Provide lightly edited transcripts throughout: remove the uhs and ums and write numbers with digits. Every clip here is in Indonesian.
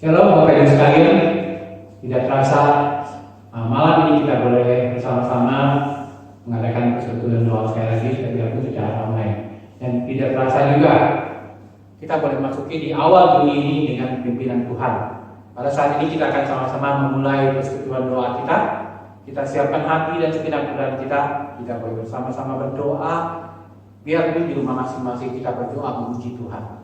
Shalom Bapak Ibu sekalian, tidak terasa malam ini kita boleh bersama-sama mengadakan persekutuan doa sekali lagi secara online. Dan tidak terasa juga kita boleh masuki di awal minggu ini dengan pimpinan Tuhan. Pada saat ini kita akan sama-sama memulai persekutuan doa kita. Kita siapkan hati dan segenap pikiran kita boleh bersama-sama berdoa. Biar di rumah masing-masing kita berdoa memuji Tuhan.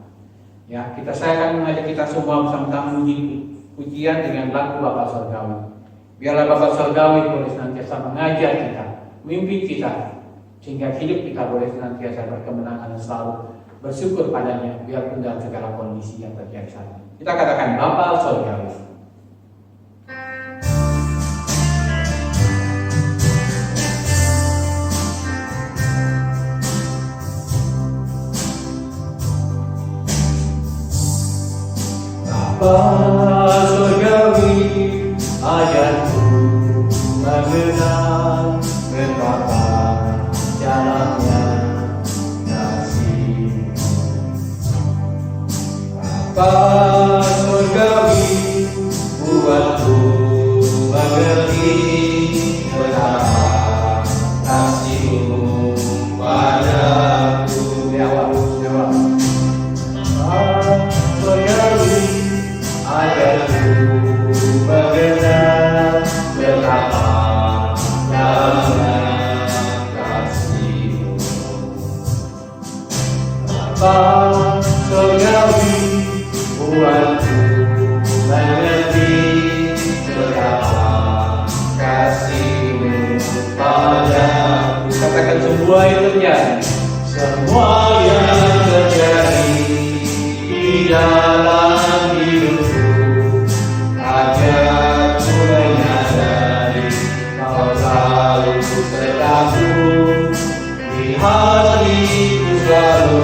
Ya, saya akan mengajak kita semua bersama-sama memuji pujian dengan lagu Bapa Surgawi. Biarlah Bapa Surgawi boleh senantiasa mengajar kita, memimpin kita, sehingga hidup kita boleh senantiasa berkemenangan dan selalu bersyukur padanya, biarpun dalam segala kondisi yang terjadi saat ini. Kita katakan Bapa Surgawi. Bapa Surgawi, ajarku mengenal betapa dalamnya kasih. Bapa Surgawi, buatku mengerti betapa kasih-Mu padaku. Ajarku mengenal betapa dalamnya kasih-Mu. Bapa Surgawi, buatku mengerti betapa kasih-Mu padaku. Katakan semua yang terjadi, semua yang terjadi di dalam hidupku, ajarku menyadari Kau selalu besertaku. Di hatiku selalu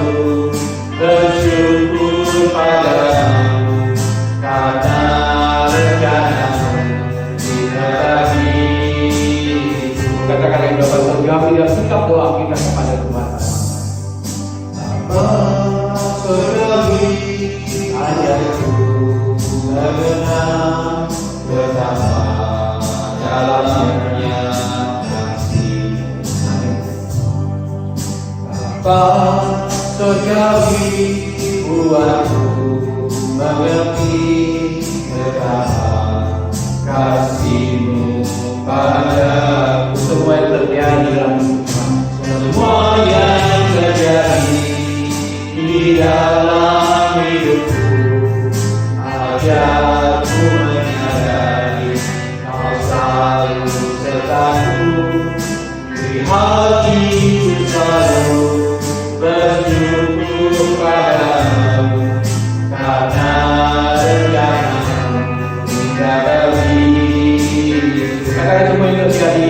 bersyukur padamu, karena rencana-Mu tidak hidupku. katakan yang Bapa Surgawi dan sikap doa kita kepada Tuhan. Bapa Surgawi, ajarku mengenal betapa dalamnya kasih-Mu. Bapa Surgawi, buatku mengerti betapa kasih-Mu padaku. Semua yang terjadi dalam dalam hidupku, agar ku menyadari Kau selalu sertaku. Di hatiku selalu bersyukur padamu, karena rencanamu indah bagiku. Katakan semua yang terjadi,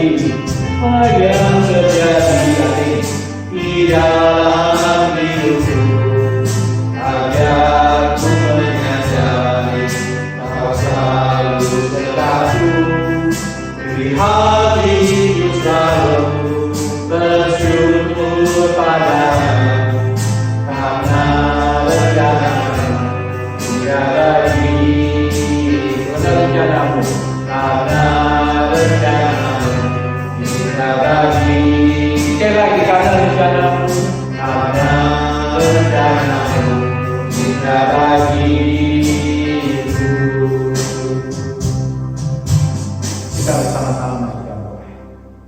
Yang terjadi di dalam hidupku, agar ku menyadari Kau selalu sertaku. Di hatiku selalu bersyukur padamu, karena rencanamu indah bagiku. benar rencanamu. Karena rencanamu indah bagiku. Sekali lagi, karena rencanamu. Karena rencanamu indah bagiku. Kita bersama-sama masuk dalam doa.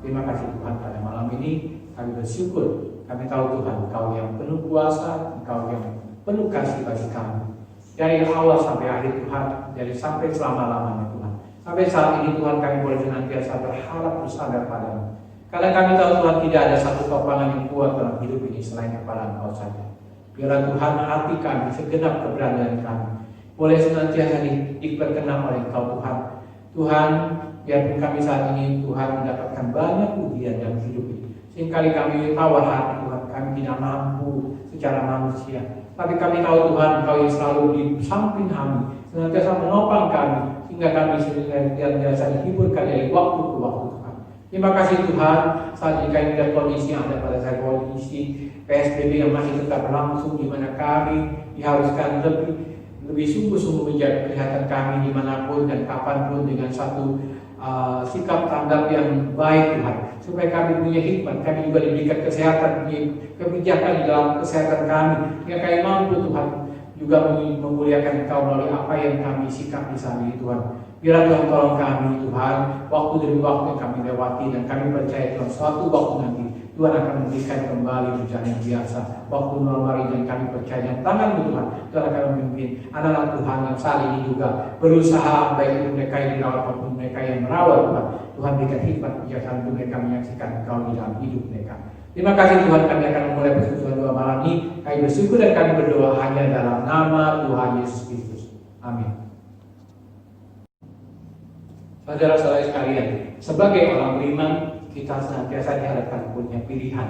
Terima kasih Tuhan, pada malam ini kami bersyukur. Kami tahu Tuhan, Engkau yang penuh kuasa, Engkau yang penuh kasih bagi kami. Dari awal sampai akhir Tuhan, dari sampai selama-lamanya Tuhan. Sampai saat ini Tuhan, kami boleh senantiasa berharap bersandar padamu. Karena kami tahu Tuhan, tidak ada satu topangan yang kuat dalam hidup ini selain kepada Engkau saja. Biarlah Tuhan, hati kami, segenap keberadaan kami boleh senantiasa diperkenan oleh Engkau Tuhan. Tuhan, biarpun kami saat ini Tuhan mendapatkan banyak ujian dalam hidup ini. Seringkali kami tawar hati Tuhan, kami tidak mampu secara manusia. Tapi kami tahu Tuhan, Engkau yang selalu di samping kami, senantiasa menopang kami, sehingga kami senantiasa dihiburkan dari waktu ke waktu Tuhan. Terima kasih Tuhan, saat ini kami melihat kondisi yang ada pada saya, kondisi PSBB yang masih tetap berlangsung, di mana kami diharuskan lebih sungguh-sungguh menjaga kesehatan kami dimanapun dan kapanpun dengan satu sikap tanggap yang baik Tuhan, supaya kami punya hikmat, kami juga diberikan kesehatan, punya kebijakan di dalam kesehatan kami, sehingga kami mampu Tuhan juga memuliakan Engkau melalui apa yang kami sikap di sana Tuhan. Biarlah Tuhan tolong kami Tuhan, waktu demi waktu yang kami lewati, dan kami percaya Tuhan suatu waktu nanti Tuhan akan memberikan kembali bencana yang biasa, waktu normal, dan kami percaya yang tangan Tuhan, Tuhan akan memimpin anak-anak Tuhan yang saat ini juga berusaha, baik itu mereka yang dirawat maupun mereka yang merawat Tuhan. Tuhan berikan hikmat kebijaksanaan untuk mereka menyaksikan Engkau di dalam hidup mereka. Terima kasih Tuhan, kami akan memulai persekutuan doa malam ini. Kami bersyukur dan kami berdoa hanya dalam nama Tuhan Yesus Kristus. Amin. Saudara-saudara sekalian, sebagai orang beriman, kita senantiasa dihadapkan punya pilihan.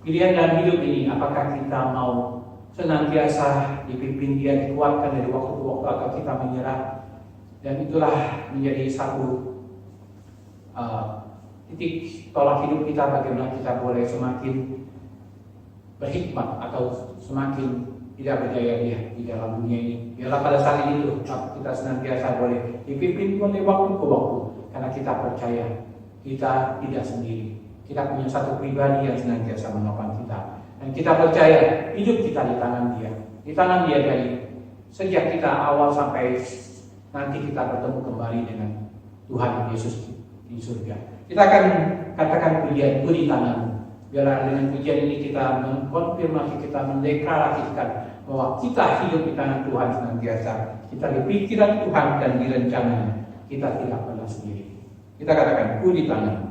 Pilihan dalam hidup ini, apakah kita mau senantiasa dipimpin Dia, dikuatkan dari waktu ke waktu, atau kita menyerah. Dan itulah menjadi satu titik tolak hidup kita, bagaimana kita boleh semakin berhikmat atau semakin tidak berjaya di dalam dunia ini. Biarlah pada saat ini kita senantiasa boleh dipimpin Tuhan dari waktu ke waktu, karena kita percaya kita tidak sendiri. Kita punya satu pribadi yang senantiasa menopang kita, dan kita percaya hidup kita di tangan Dia. Di tangan Dia dari sejak kita awal sampai nanti kita bertemu kembali dengan Tuhan Yesus di surga. Kita akan katakan pujian itu di tangan-Mu. Biarlah dengan pujian ini kita mengkonfirmasi, kita mendeklarasikan bahwa kita hidup di tangan Tuhan senantiasa. Kita di pikiran Tuhan dan di rencananya. Kita tidak pernah sendiri. Kita katakan ku di tangan.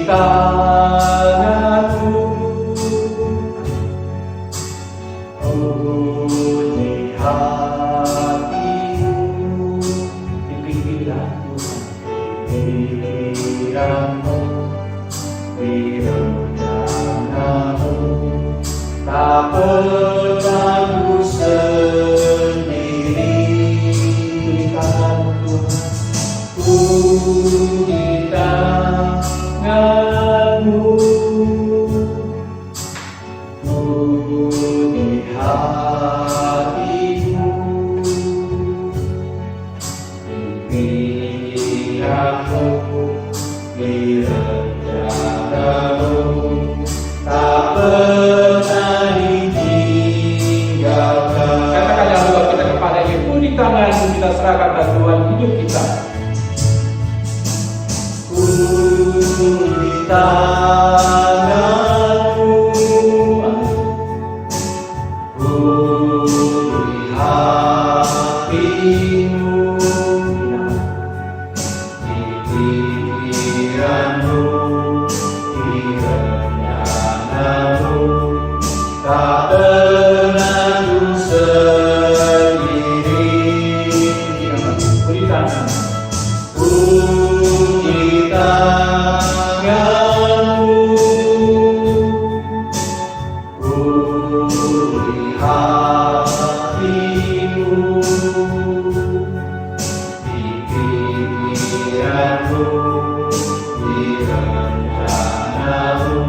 Tanganmu, di hatimu, Di pikiranmu, pikiranmu, di rencanamu, tak pernah ku sendiri. di tanganmu Tuhan. Ku di tanganmu, ku di hatimu, di pikiranmu, di rencanamu, hatimu, di pikiranmu, di rencanamu, tak pernah ku sendiri. Puji tanganmu, puji hatimu, di pikiranmu, di rencanamu,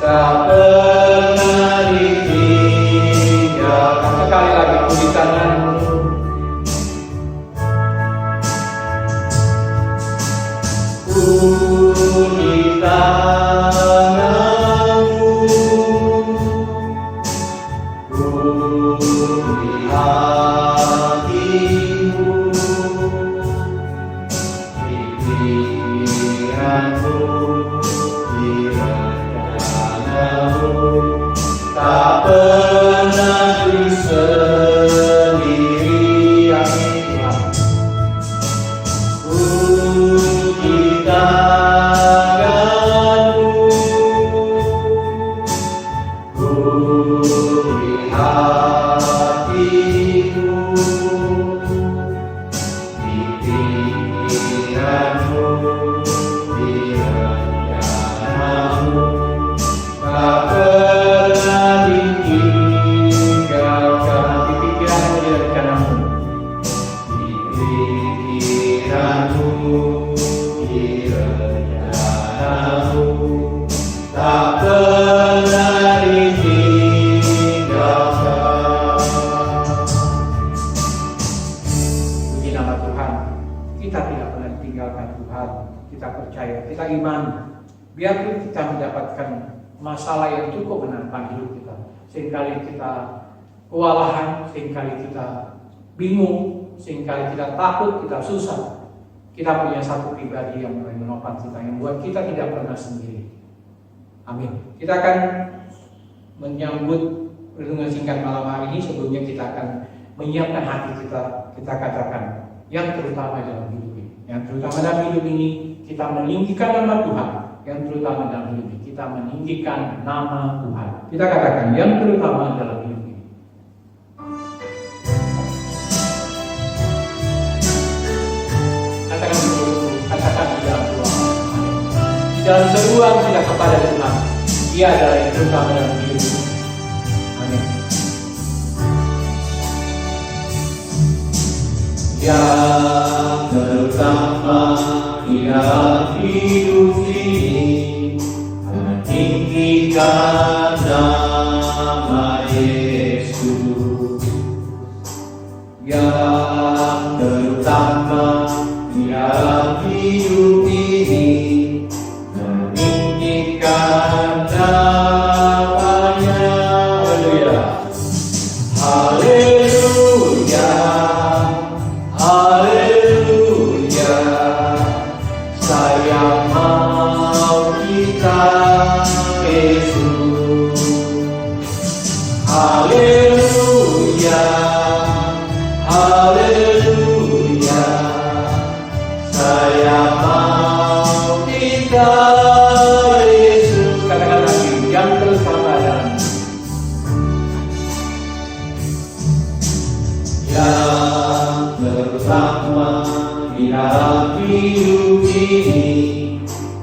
tak pernah ditinggalkan. Sekali lagi puji tanganmu, puji tanganmu, puji hatimu, di pikiranmu, di rencanamu, tak pernah ku sendiri. Puji tanganmu, puji hatimu, di pikiranmu, di rencanamu, tak pernah ditinggalkan. di pikiranmu, di rencanamu. Di pikiranmu, di rencanamu, tak pernah ditinggalkan. Puji nama Tuhan. Kita tidak pernah ditinggalkan Tuhan. Kita percaya, kita iman. Biarpun kita mendapatkan masalah yang cukup menantang hidup kita, seringkali kita kewalahan, seringkali kita bingung, seringkali kita takut, kita susah. Kita punya satu pribadi yang mulai menopang kita, yang membuat kita tidak pernah sendiri. Amin. Kita akan menyambut renungan singkat malam hari ini. Sebelumnya kita akan menyiapkan hati kita. Kita katakan yang terutama dalam hidup ini. Yang terutama dalam hidup ini kita meninggikan nama Tuhan. Yang terutama dalam hidup ini kita meninggikan nama Tuhan. Kita katakan yang terutama dalam hidup ini. Katakan dulu, katakan di dalam doa. Di dalam seruan kita kepada Tuhan, Dia adalah yang terutama dalam hidup ini. Amin. Yang terutama di dalam hidup ini, meninggikan nama Yesus. Yang terutama di dalam hidup ini, meninggikan namanya. Haleluya, haleluya, saya mau kita Yesus. Haleluya, haleluya, saya mau kita Yesus. Katakan lagi, yang terutama dalam yang terutama di dalam hidup ini,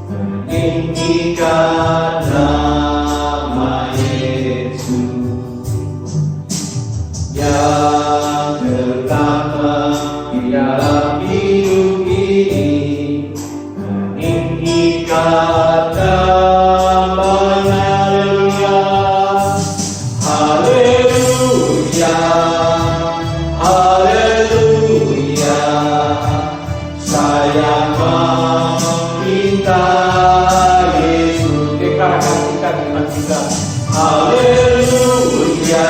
meninggikan nama Yesus. Yang terutama di dalam hidup ini, meninggikan namanya. Haleluya, haleluya, saya meminta Yesus. deklarasi kita dengan kita. Haleluya,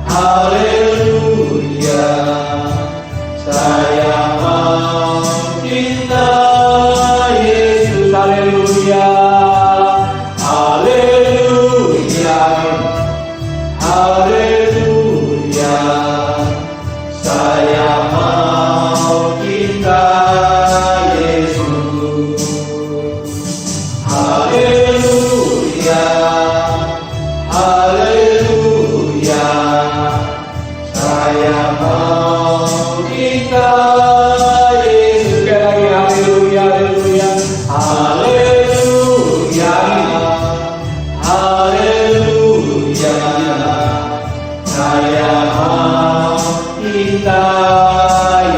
haleluya, Saya mau minta Yesus. Sekali lagi, haleluya, haleluya. Haleluya, haleluya. Saya mau minta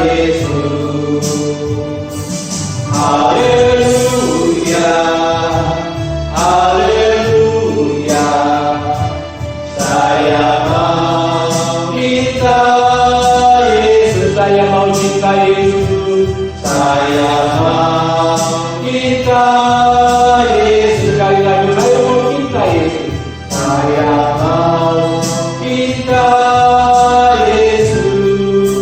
Yesus. Haleluya, haleluya. Saya mau minta Yesus. Saya mau cinta Yesus. Saya mau minta Yesus. Sekali lagi, saya mau cinta Yesus. Saya mau minta Yesus.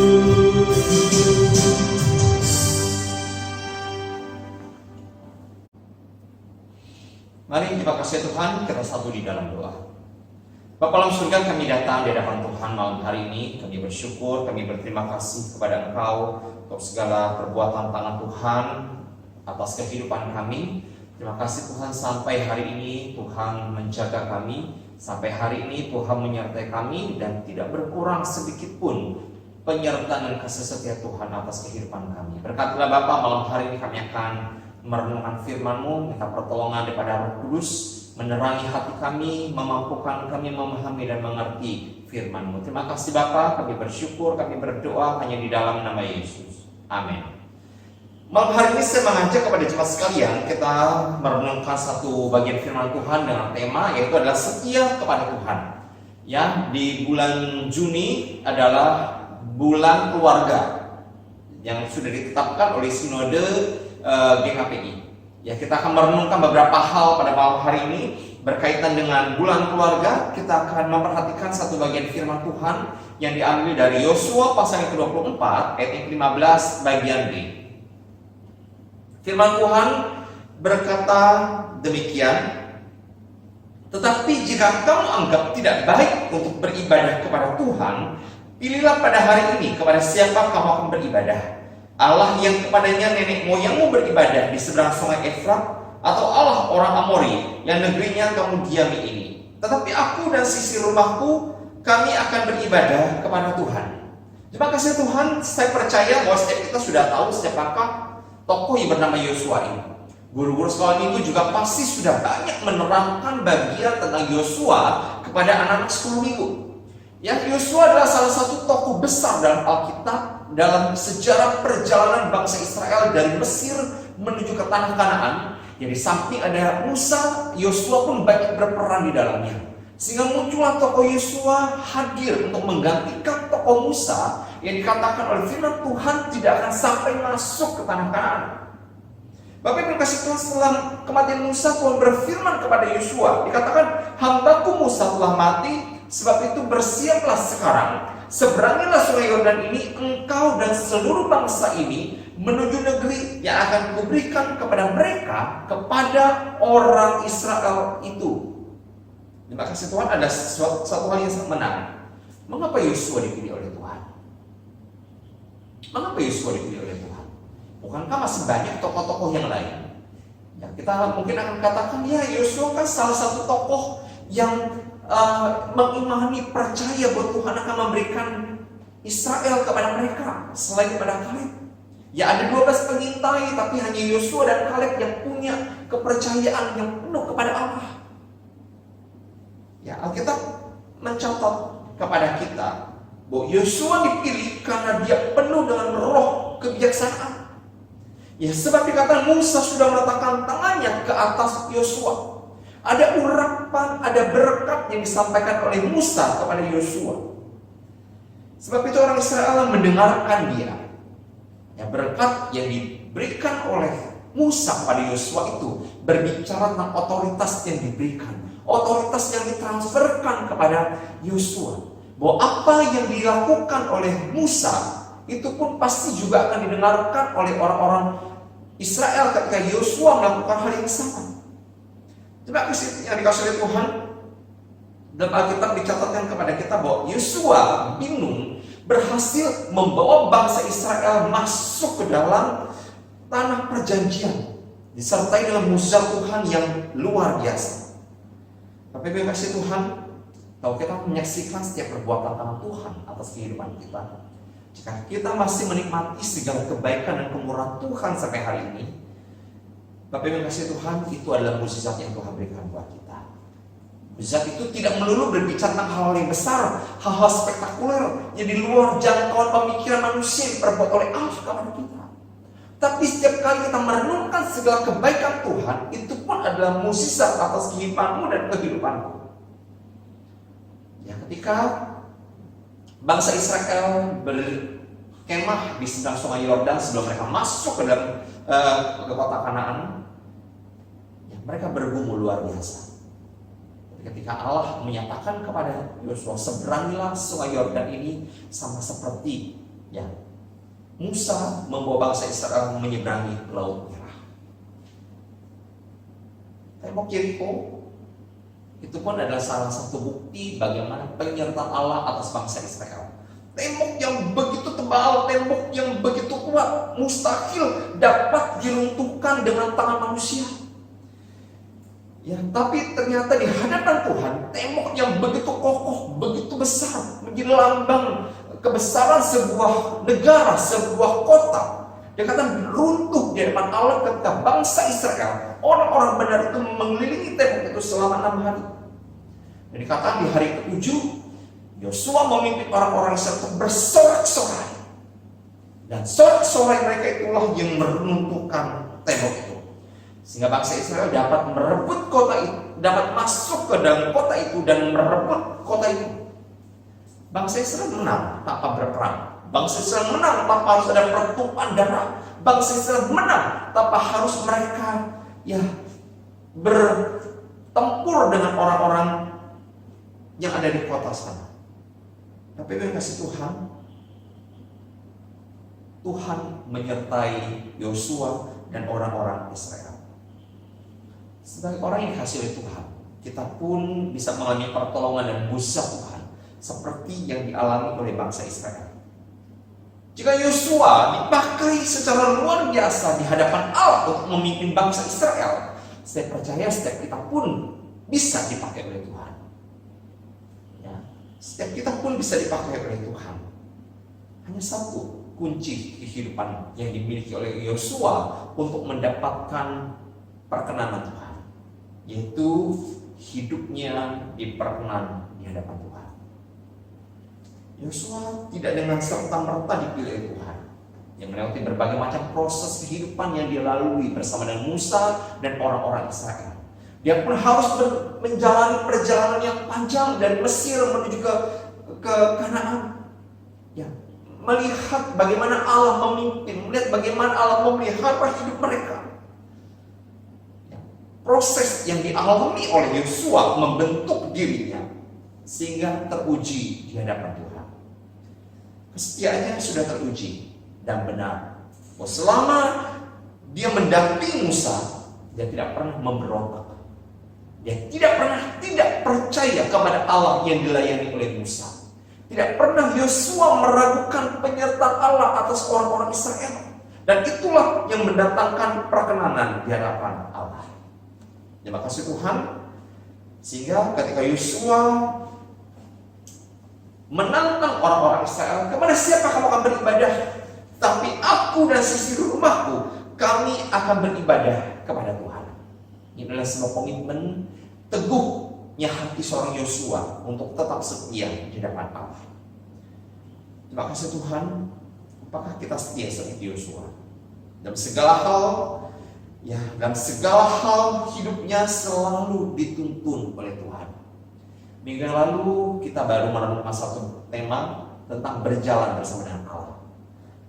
Mari terima kasih Tuhan, kita satu di dalam doa. Bapa dalam surga, kami datang di hadapan Tuhan malam hari ini. Kami bersyukur, kami berterima kasih kepada Engkau untuk segala perbuatan tangan Tuhan atas kehidupan kami. Terima kasih Tuhan, sampai hari ini Tuhan menjaga kami. Sampai hari ini Tuhan menyertai kami dan tidak berkurang sedikit pun penyertaan dan kasih setia Tuhan atas kehidupan kami. Berkatilah Bapa, malam hari ini kami akan merenungkan firman-Mu, minta pertolongan daripada Roh Kudus menerangi hati kami, memampukan kami memahami dan mengerti firman-Mu. Terima kasih Bapa, kami bersyukur, kami berdoa hanya di dalam nama Yesus. Amin. Malam hari ini saya mengajak kepada jemaat sekalian, kita merenungkan satu bagian firman Tuhan dengan tema yaitu adalah setia kepada Tuhan. Ya, di bulan Juni adalah bulan keluarga yang sudah ditetapkan oleh Sinode GKPI. Ya, kita akan merenungkan beberapa hal pada malam hari ini berkaitan dengan bulan keluarga. Kita akan memperhatikan satu bagian firman Tuhan yang diambil dari Yosua pasal yang ke-24 ayat yang ke-15 bagian B. Firman Tuhan berkata demikian, tetapi jika kamu anggap tidak baik untuk beribadah kepada Tuhan, pilihlah pada hari ini kepada siapa kamu akan beribadah. Allah yang kepadanya nenek moyangmu beribadah di seberang sungai Efrat, atau Allah orang Amori yang negerinya kamu diami ini. Tetapi aku dan sisi rumahku, kami akan beribadah kepada Tuhan. Terima kasih Tuhan, saya percaya bahwa setiap kita sudah tahu siapakah tokoh yang bernama Yosua ini. Guru-guru sekolah minggu juga pasti sudah banyak menerangkan bagian tentang Yosua kepada anak-anak sekolah minggu. Ya, Yosua adalah salah satu tokoh besar dalam Alkitab dalam sejarah perjalanan bangsa Israel dari Mesir menuju ke tanah Kanaan. Jadi samping ada Musa, Yosua pun banyak berperan di dalamnya. Sehingga muncullah tokoh Yosua hadir untuk menggantikan tokoh Musa yang dikatakan oleh firman Tuhan tidak akan sampai masuk ke tanah Kanaan. Bapak Ibu kasih Tuhan, setelah kematian Musa, Tuhan berfirman kepada Yosua, dikatakan, hambaku Musa telah mati, sebab itu bersiaplah sekarang, seberangilah sungai Yordan ini, engkau dan seluruh bangsa ini menuju negeri yang akan kuberikan kepada mereka, kepada orang Israel itu. Terima kasih Tuhan, ada satu hal yang sangat menarik. Mengapa Yosua dipilih oleh Tuhan? Mengapa Yosua dipilih oleh Tuhan? Bukankah masih banyak tokoh-tokoh yang lain? Ya, kita mungkin akan katakan, ya Yosua kan salah satu tokoh yang mengimani, percaya bahwa Tuhan akan memberikan Israel kepada mereka selain kepada Kaleb. Ya, ada 12 pengintai, tapi hanya Yosua dan Kaleb yang punya kepercayaan yang penuh kepada Allah. Ya, Alkitab mencatat kepada kita bahwa Yosua dipilih karena dia penuh dengan roh kebijaksanaan. Ya, sebab dikatakan Musa sudah meletakkan tangannya ke atas Yosua. Ada urapan, ada berkat yang disampaikan oleh Musa kepada Yosua. Sebab itu orang Israel mendengarkan dia. Ya, berkat yang diberikan oleh Musa kepada Yosua itu berbicara tentang otoritas yang diberikan, otoritas yang ditransferkan kepada Yosua. Bahwa apa yang dilakukan oleh Musa itu pun pasti juga akan didengarkan oleh orang-orang Israel ketika Yosua melakukan hal yang sama. Terima kasih yang dikasih oleh Tuhan. Dalam Alkitab dicatatkan kepada kita bahwa Yosua bin Nun berhasil membawa bangsa Israel masuk ke dalam tanah perjanjian, disertai dengan mujizat Tuhan yang luar biasa. Bapak Ibu kasih Tuhan, Tahu kita menyaksikan setiap perbuatan tangan Tuhan atas kehidupan kita. Jika kita masih menikmati segala kebaikan dan kemurahan Tuhan sampai hari ini, Bapak Ibu yang kasih Tuhan, itu adalah mukjizat yang Tuhan berikan buat kita. Mukjizat itu tidak melulu berbicara tentang hal-hal yang besar, hal-hal spektakuler yang di luar jangkauan pemikiran manusia yang diperbuat oleh Allah kepada kita. Tapi setiap kali kita merenungkan segala kebaikan Tuhan, itu pun adalah mukjizat atas kehidupanmu dan kehidupanku. Ya, ketika bangsa Israel berkemah di seberang sungai Yordan sebelum mereka masuk ke dalam ke kota Kanaan, ya, mereka bergumul luar biasa. Ketika Allah menyatakan kepada Yosua, seberangilah sungai Yordan ini sama seperti ya Musa membawa bangsa Israel menyeberangi Laut Merah. Tembok Yeriko itu pun adalah salah satu bukti bagaimana penyertaan Allah atas bangsa Israel. Tembok yang begitu tebal, tembok yang begitu kuat, mustahil dapat diruntuhkan dengan tangan manusia. Ya, tapi ternyata di hadapan Tuhan, tembok yang begitu kokoh, begitu besar, menjadi lambang kebesaran sebuah negara, sebuah kota. Dia kata runtuh di hadapan Allah ketika bangsa Israel, orang-orang benar itu mengelilingi tembok itu selama 6 hari. Dan dikatakan di hari ke-7, Yosua memimpin orang-orang Israel untuk bersorak-sorai. Dan sorak-sorai mereka itulah yang meruntuhkan tembok itu. Sehingga bangsa Israel dapat merebut kota itu, dapat masuk ke dalam kota itu dan merebut kota itu. Bangsa Israel menang tanpa berperang. Bangsa Israel menang tanpa harus ada pertumpahan darah. Bangsa Israel menang tanpa harus mereka ya bertempur dengan orang-orang yang ada di kota sana. Tapi yang kasih Tuhan menyertai Yosua dan orang-orang Israel. Sebagai orang yang dikasih oleh Tuhan, kita pun bisa mengalami pertolongan dan mukjizat Tuhan seperti yang dialami oleh bangsa Israel. Jika Yosua dipakai secara luar biasa di hadapan Allah untuk memimpin bangsa Israel, saya percaya setiap kita pun bisa dipakai oleh Tuhan. Ya, setiap kita pun bisa dipakai oleh Tuhan. Hanya satu kunci kehidupan yang dimiliki oleh Yosua untuk mendapatkan perkenanan Tuhan, yaitu hidupnya diperkenan di hadapan Tuhan. Yosua tidak dengan serta-merta dipilih oleh Tuhan, yang melewati berbagai macam proses kehidupan yang dia lalui bersama dengan Musa dan orang-orang Israel. Dia pun harus menjalani perjalanan yang panjang dari Mesir menuju ke Kanaan. Ya, melihat bagaimana Allah memimpin, melihat bagaimana Allah memelihara hidup mereka. Ya, proses yang dialami oleh Yosua membentuk dirinya sehingga teruji di hadapan Tuhan. Kesetiaannya sudah teruji dan benar. Selama dia mendampingi Musa, dia tidak pernah memberontak. Dia tidak pernah tidak percaya kepada Allah yang dilayani oleh Musa. Tidak pernah Yosua meragukan penyertaan Allah atas orang-orang Israel. Dan itulah yang mendatangkan perkenanan di hadapan Allah. Terima kasih Tuhan. Sehingga ketika Yosua menantang orang-orang Israel, kepada siapa kamu akan beribadah? Tapi aku dan sisi rumahku, kami akan beribadah kepada Tuhan. Ini adalah sebuah komitmen teguhnya hati seorang Yosua untuk tetap setia di hadapan Allah. Terima kasih Tuhan. Apakah kita setia seperti Yosua? Dalam segala hal, ya, dalam segala hal hidupnya selalu dituntun oleh Tuhan. Minggu yang lalu kita baru merenungkan satu tema tentang berjalan bersama dengan Allah.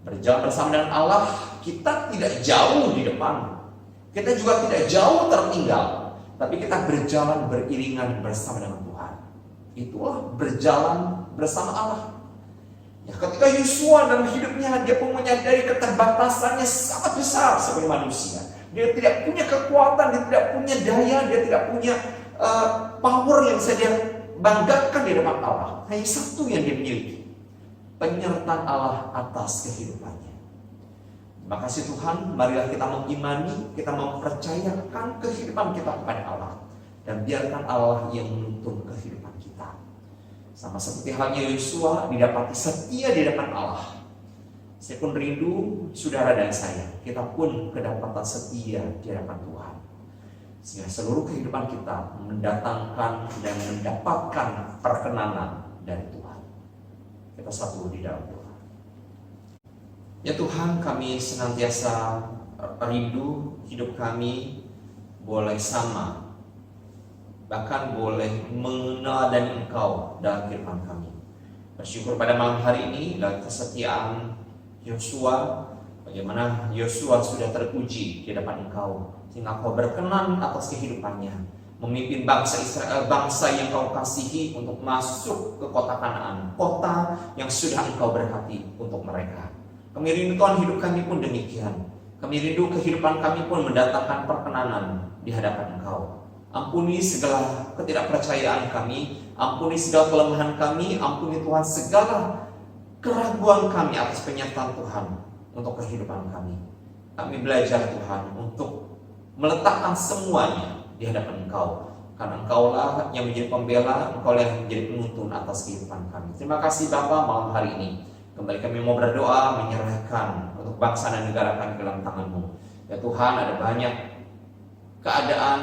Berjalan bersama dengan Allah, kita tidak jauh di depan. Kita juga tidak jauh tertinggal. Tapi kita berjalan beriringan bersama dengan Tuhan. Itulah berjalan bersama Allah. Ya, ketika Yosua dalam hidupnya, dia pun menyadari keterbatasannya sangat besar sebagai manusia. Dia tidak punya kekuatan, dia tidak punya daya, dia tidak punya power yang bisa dia banggakan di depan Allah. Hanya satu yang dia miliki, penyertaan Allah atas kehidupannya. Terima kasih Tuhan. Marilah kita mengimani, kita mempercayakan kehidupan kita kepada Allah, dan biarkan Allah yang menuntun kehidupan kita. Sama seperti halnya Yosua didapati setia di depan Allah. Saya pun rindu saudara dan saya, kita pun kedapatan setia di hadapan Tuhan. Sehingga seluruh kehidupan kita mendatangkan dan mendapatkan perkenanan dari Tuhan. Kita satu di dalam Tuhan. Ya Tuhan, kami senantiasa rindu hidup kami boleh sama, bahkan boleh meneladani Engkau dalam kehidupan kami. Bersyukur pada malam hari ini dalam kesetiaan Yosua, bagaimana Yosua sudah teruji di depan Engkau, sehingga Engkau berkenan atas kehidupannya, memimpin bangsa Israel, bangsa yang Kau kasihi untuk masuk ke kota Kanaan, kota yang sudah Engkau berkati untuk mereka. Kami rindu Tuhan, hidup kami pun demikian. Kami rindu kehidupan kami pun mendatangkan perkenanan di hadapan Engkau. Ampuni segala ketidakpercayaan kami, ampuni segala kelemahan kami, ampuni Tuhan segala keraguan kami atas penyertaan Tuhan untuk kehidupan kami. Kami belajar Tuhan untuk meletakkan semuanya di hadapan Engkau, karena Engkaulah yang menjadi pembela, Engkaulah yang menjadi penuntun atas kehidupan kami. Terima kasih Bapa, malam hari ini kembali kami mau berdoa menyerahkan untuk bangsa dan negara kami ke dalam tangan-Mu. Ya Tuhan, ada banyak keadaan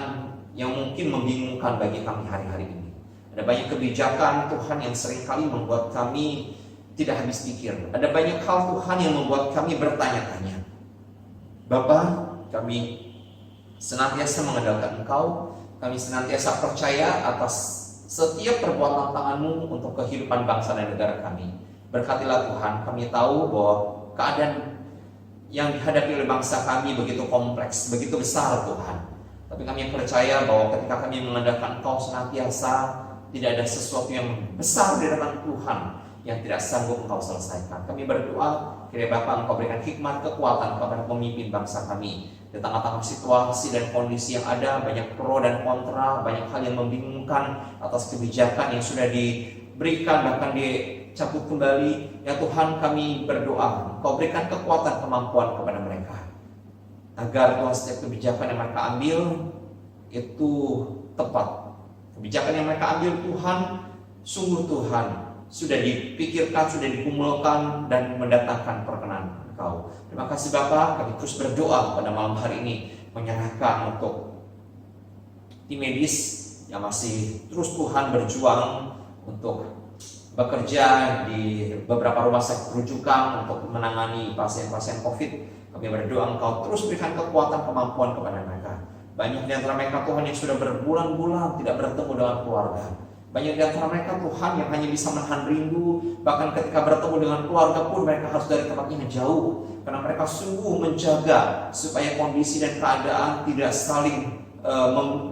yang mungkin membingungkan bagi kami hari-hari ini. Ada banyak kebijakan Tuhan yang seringkali membuat kami tidak habis pikir. Ada banyak hal Tuhan yang membuat kami bertanya-tanya. Bapa, kami senantiasa mengandalkan Engkau. Kami senantiasa percaya atas setiap perbuatan tangan-Mu untuk kehidupan bangsa dan negara kami. Berkatilah Tuhan, kami tahu bahwa keadaan yang dihadapi oleh bangsa kami begitu kompleks, begitu besar Tuhan. Tapi kami percaya bahwa ketika kami mengandalkan Engkau senantiasa, tidak ada sesuatu yang besar di hadapan Tuhan yang tidak sanggup Engkau selesaikan. Kami berdoa, kiranya Bapa Engkau berikan hikmat, kekuatan kepada pemimpin bangsa kami. Di tengah-tengah situasi dan kondisi yang ada, banyak pro dan kontra, banyak hal yang membingungkan atas kebijakan yang sudah diberikan, bahkan dicabut kembali. Ya Tuhan, kami berdoa, Engkau berikan kekuatan, kemampuan kepada mereka, agar Tuhan setiap kebijakan yang mereka ambil itu tepat. Kebijakan yang mereka ambil Tuhan, sungguh Tuhan, sudah dipikirkan, sudah dikumulkan dan mendatangkan perkenan Engkau. Terima kasih Bapa, kami terus berdoa pada malam hari ini, menyerahkan untuk tim medis yang masih terus Tuhan berjuang untuk bekerja di beberapa rumah sakit rujukan untuk menangani pasien-pasien COVID. Kami berdoa Engkau terus berikan kekuatan, kemampuan kepada mereka. Banyak di antara mereka Tuhan yang sudah berbulan-bulan tidak bertemu dengan keluarga. Banyak di antara mereka Tuhan yang hanya bisa menahan rindu, bahkan ketika bertemu dengan keluarga pun mereka harus dari tempatnya jauh, karena mereka sungguh menjaga supaya kondisi dan keadaan tidak saling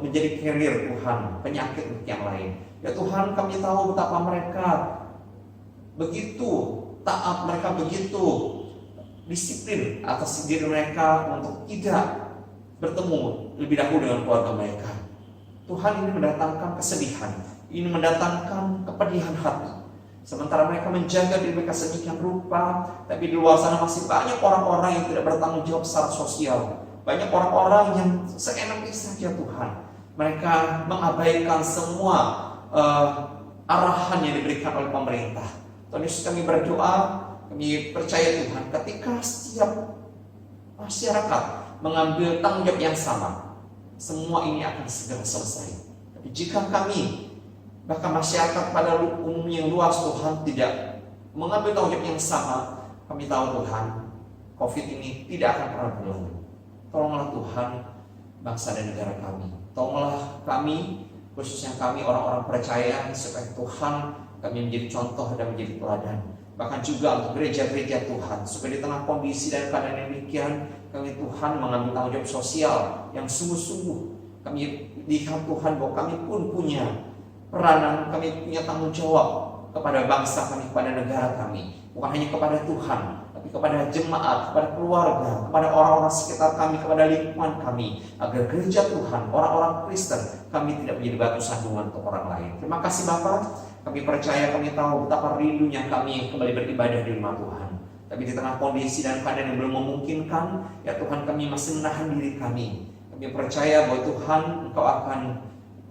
menjadi carrier Tuhan, penyakit yang lain. Ya Tuhan, kami tahu betapa mereka begitu taat, mereka begitu disiplin atas diri mereka untuk tidak bertemu lebih dahulu dengan keluarga mereka. Tuhan, ini mendatangkan kesedihan, ini mendatangkan kepedihan hati. Sementara mereka menjaga diri mereka sedemikian rupa, tapi di luar sana masih banyak orang-orang yang tidak bertanggung jawab secara sosial. Banyak orang-orang yang seenaknya saja Tuhan. Mereka mengabaikan semua arahan yang diberikan oleh pemerintah. Tuhan Yesus, kami berdoa, kami percaya Tuhan, ketika setiap masyarakat mengambil tanggung jawab yang sama, semua ini akan segera selesai. Tapi jika kami, bahkan masyarakat pada umumnya yang luas Tuhan, tidak mengambil tanggung jawab yang sama, kami tahu Tuhan, COVID ini tidak akan pernah berlalu. Tolonglah Tuhan bangsa dan negara kami. Tolonglah kami, khususnya kami orang-orang percaya, supaya Tuhan kami menjadi contoh dan menjadi teladan. Bahkan juga untuk gereja-gereja Tuhan, supaya di tengah kondisi dan keadaan yang demikian, kami Tuhan mengambil tanggung jawab sosial yang sungguh-sungguh. Kami lihat Tuhan bahwa kami pun punya peranan, kami punya tanggung jawab kepada bangsa kami, kepada negara kami. Bukan hanya kepada Tuhan, tapi kepada jemaat, kepada keluarga, kepada orang-orang sekitar kami, kepada lingkungan kami, agar gereja Tuhan, orang-orang Kristen, kami tidak menjadi batu sandungan untuk orang lain. Terima kasih Bapak, kami percaya, kami tahu betapa rindunya kami kembali beribadah di rumah Tuhan. Tapi di tengah kondisi dan keadaan yang belum memungkinkan, ya Tuhan, kami masih menahan diri kami. Kami percaya bahwa Tuhan, Engkau akan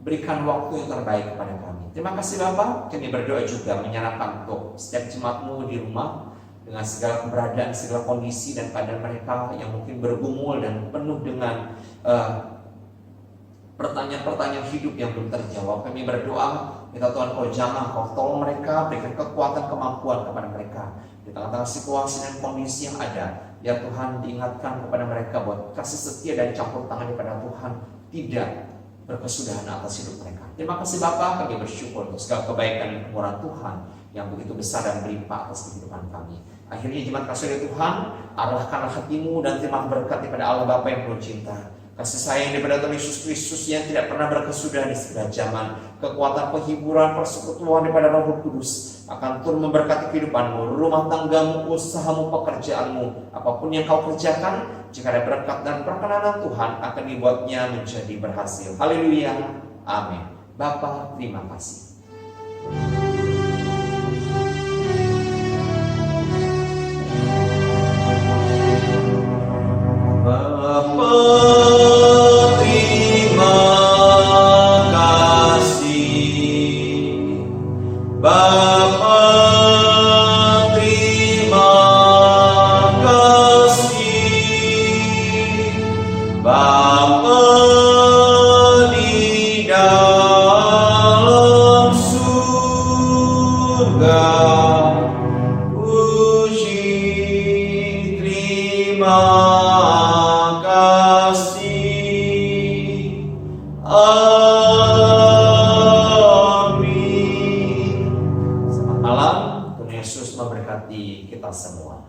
berikan waktu yang terbaik kepada kami. Terima kasih Bapa, kami berdoa juga menyerahkan untuk setiap jemaatmu di rumah dengan segala keberadaan, segala kondisi dan keadaan mereka yang mungkin bergumul dan penuh dengan pertanyaan-pertanyaan hidup yang belum terjawab. Kami berdoa, minta Tuhan Kau jamah, Kau tolong mereka, berikan kekuatan, kemampuan kepada mereka di tengah-tengah situasi dan kondisi yang ada. Ya Tuhan, diingatkan kepada mereka bahwa kasih setia dan campur tangan daripada Tuhan tidak berkesudahan atas hidup mereka. Terima kasih Bapa, kami bersyukur untuk segala kebaikan dan kemurahan Tuhan yang begitu besar dan berlimpah atas kehidupan kami. Akhirnya jemaat kasih Tuhan, arahkanlah hatimu dan terima berkat daripada Allah Bapa yang penuh cinta, kasih sayang daripada Tuhan Yesus Kristus yang tidak pernah berkesudahan di segala zaman, kekuatan penghiburan persekutuan daripada Roh Kudus akan turun memberkati kehidupanmu, rumah tanggamu, usahamu, pekerjaanmu, apapun yang kau kerjakan. Jika ada berkat dan perkenanan Tuhan akan dibuatnya menjadi berhasil. Haleluya, amin. Bapa, terima kasih. Bapa, terima kasih. Bapa, terima kasih. Bapa di dalam surga, puji terima kasih. Amin. Selamat malam, Tuhan Yesus memberkati kita semua.